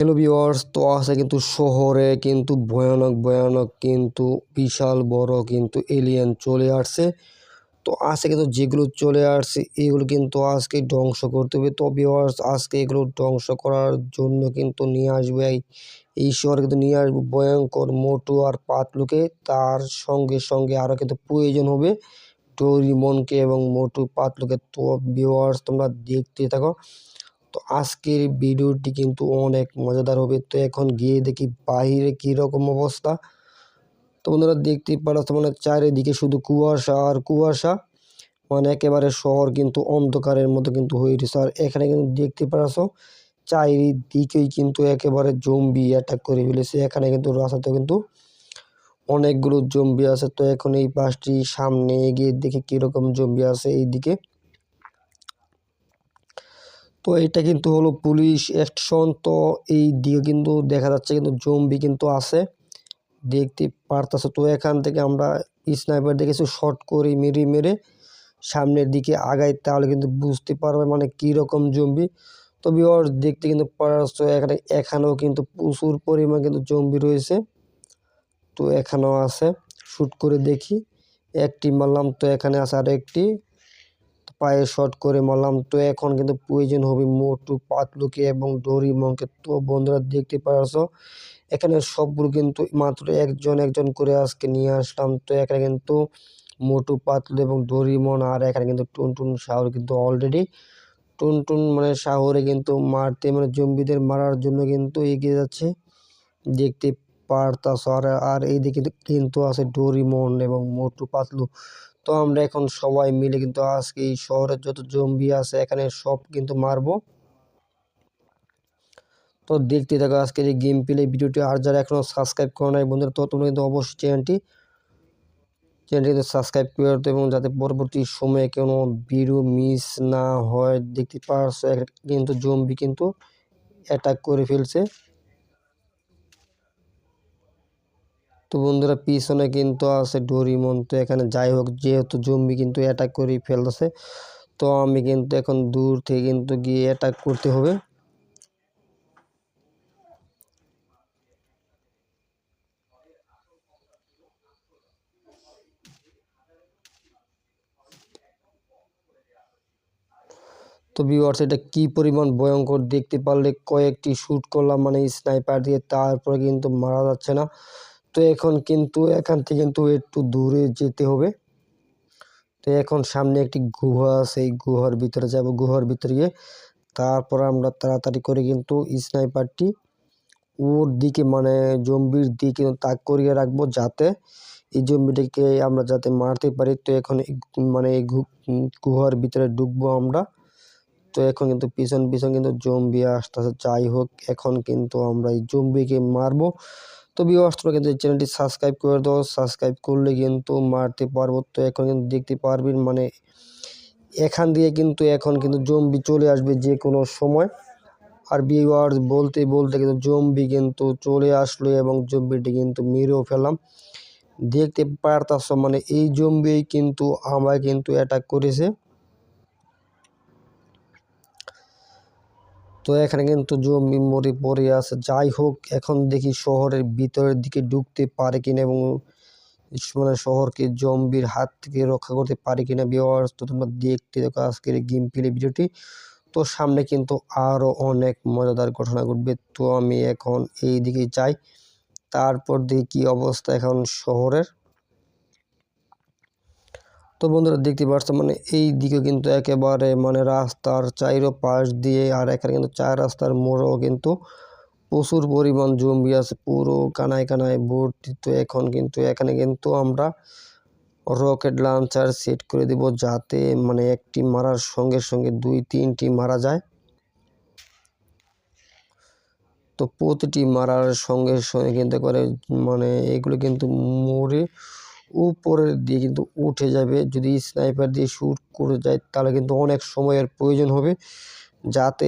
Hello viewers, তো আছে কিন্তু শহরে কিন্তু ভয়ানক কিন্তু বিশাল বড় কিন্তু এলিয়েন চলে আসছে। তো আজকে কিন্তু যেগুলো চলে আসছে এগুলো কিন্তু আজকে ধ্বংস করতে হবে। তো ভিউয়ার্স, আজকে এগুলো ধ্বংস করার জন্য কিন্তু নিয়ে আসবে এই শহরে কিন্তু নিয়ে আসবে ভয়ঙ্কর মোটু আর পাতলুকে। তার সঙ্গে আরও কিন্তু প্রয়োজন হবে ডোরেমনকে এবং মোটু পাতলুকে। তো ভিউয়ার্স, তোমরা দেখতে থাকো। তো আজকের ভিডিওটি কিন্তু অনেক মজাদার হবে। তো এখন গিয়ে দেখি বাহিরে কীরকম অবস্থা। তো বন্ধুরা দেখতেই পাচ্ছ, মানে চারিদিকে শুধু কুয়াশা আর কুয়াশা, মানে একেবারে শহর কিন্তু অন্ধকারের মতো কিন্তু হয়ে উঠেছে। আর এখানে কিন্তু দেখতে পাচ্ছ চারিদিকেই কিন্তু একেবারে জম্বি অ্যাটাক করে ফেলেছে। এখানে কিন্তু রাস্তাতে কিন্তু অনেকগুলো জম্বি আছে। তো এখন এই পাশটি সামনে এগিয়ে দেখি কীরকম জম্বি আছে এইদিকে। তো এটা কিন্তু হলো পুলিশ স্টেশন। তো এই দিকে কিন্তু দেখা যাচ্ছে কিন্তু জম্বি কিন্তু আছে, দেখতে পারতেছে। তো এখান থেকে আমরা স্নাইপার দিয়ে কিছু শর্ট করে মেরে সামনের দিকে আগাই, তাহলে কিন্তু বুঝতে পারবে মানে কীরকম জম্বি। তো ভিউয়ার্স দেখতে কিন্তু পারছো এখানেও কিন্তু প্রচুর পরিমাণ কিন্তু জম্বি রয়েছে। তো এখানেও আছে, শ্যুট করে দেখি। একটি মারলাম, তো এখানে আছে আর একটি, পায়ে শর্ট করে মারলাম। তো এখন কিন্তু প্রয়োজন হবে মোটু পাতলুকে এবং ডোরেমনকে। তো বন্ধুরা দেখতে পাচ্ছ এখানে সবগুলো কিন্তু মাত্র একজন করে আজকে নিয়ে আসলাম। তো এখানে কিন্তু মোটু পাতলু এবং ডোরেমন, আর এখানে কিন্তু টুনটুন শাওর কিন্তু অলরেডি টুনটুন মানে শাহরে কিন্তু মারতে মানে জম্বিদের মারার জন্য কিন্তু এগিয়ে যাচ্ছে, দেখতে পারতাছ। আর এইদিকে কিন্তু আছে ডোরেমন এবং মোটু পাতলু। তো আমরা এখন সবাই মিলে কিন্তু আজকে এই শহরের যত জম্বি আছে এখানে সব কিন্তু মারবো। তো দেখতে থাকো আজকের এই গেম প্লে ভিডিওটি। আর যারা এখনও সাবস্ক্রাইব করো নাই বন্ধুরা, তো তোমরা কিন্তু অবশ্যই চ্যানেলটি কিন্তু সাবস্ক্রাইব করে দাও, এবং যাতে পরবর্তী সময়ে কোনো ভিডিও মিস না হয়। দেখতে পারছো কিন্তু জম্বি কিন্তু অ্যাটাক করে ফেলছে। তো বন্ধুরা পিছনে কিন্তু আছে ডোরেমন। তো এখানে যাই হোক, যেহেতু জম্বি কিন্তু অ্যাটাক করে ফেলতেছে, তো আমি কিন্তু এখন দূর থেকে কিন্তু গিয়ে অ্যাটাক করতে হবে। তো ভিউয়ার্স, এটা কি পরিমাণ ভয়ঙ্কর দেখতে পারলে। কয়েকটি শ্যুট করলাম মানে স্নাইপার দিয়ে, তারপরে কিন্তু মারা যাচ্ছে না। তো এখন কিন্তু এখান থেকে কিন্তু একটু দূরে যেতে হবে। তো এখন সামনে একটি গুহা আছে, এই গুহার ভিতরে যাব। গুহার ভিতরে গিয়ে তারপর আমরা তাড়াতাড়ি করে কিন্তু স্নাইপারটি ওর দিকে মানে জম্বির দিকে তাক করিয়ে রাখবো, যাতে এই জম্বিটাকে আমরা যাতে মারতে পারি। তো এখন মানে এই গুহার ভিতরে ঢুকবো আমরা। তো এখন কিন্তু পিছন কিন্তু জম্বি আসতেছে। যাই হোক, এখন কিন্তু আমরা এই জম্বিকে মারবো। তো ভিউয়ার্স, তোমরা কিন্তু চ্যানেলটি সাবস্ক্রাইব করে দাও, সাবস্ক্রাইব করলে কিন্তু মারতে পারবো। তো এখন কিন্তু দেখতে পারবেন মানে এখান দিয়ে কিন্তু এখন কিন্তু জম্বি চলে আসবে যে কোনো সময়। আর ভিউয়ার্স বলতে কিন্তু জম্বি কিন্তু চলে আসলো এবং জম্বিটি কিন্তু মেরেও ফেললাম। দেখতে পারতাছ মানে এই জম্বি কিন্তু আমায় কিন্তু অ্যাটাক করেছে। তো এখানে কিন্তু জম্বি মরে পড়ে আছে। যাই হোক, এখন দেখি শহরের ভিতরের দিকে ঢুকতে পারে কিনা এবং মানে শহরকে জম্বির হাত থেকে রক্ষা করতে পারে কিনা। ভিউয়ার্স, তো তোমরা দেখতে দেখো আজকের গেম প্লে ভিডিওটি। তো সামনে কিন্তু আরও অনেক মজাদার ঘটনা ঘটবে। তো আমি এখন এই দিকে যাই, তারপর দেখি কী অবস্থা এখন শহরের। তো বন্ধুরা দেখতে পাচ্ছ মানে এই দিকে কিন্তু একেবারে মানে রাস্তার চারপাশ দিয়ে, আর এখানে কিন্তু 4 রাস্তার মোড়েও কিন্তু প্রচুর পরিমাণ জম্বি আছে, পুরো কানায় ভর্তি। তো এখন কিন্তু এখানে কিন্তু আমরা রকেট লঞ্চার সেট করে দেব, যাতে মানে একটি মারার সঙ্গে 2-3টি মারা যায়। তো প্রতিটি মারার সঙ্গে কিন্তু করে মানে এগুলো কিন্তু মরে উপরের দিয়ে কিন্তু উঠে যাবে। যদি স্নাইপার দিয়ে শ্যুট করে যায় তাহলে কিন্তু অনেক সময়ের প্রয়োজন হবে, যাতে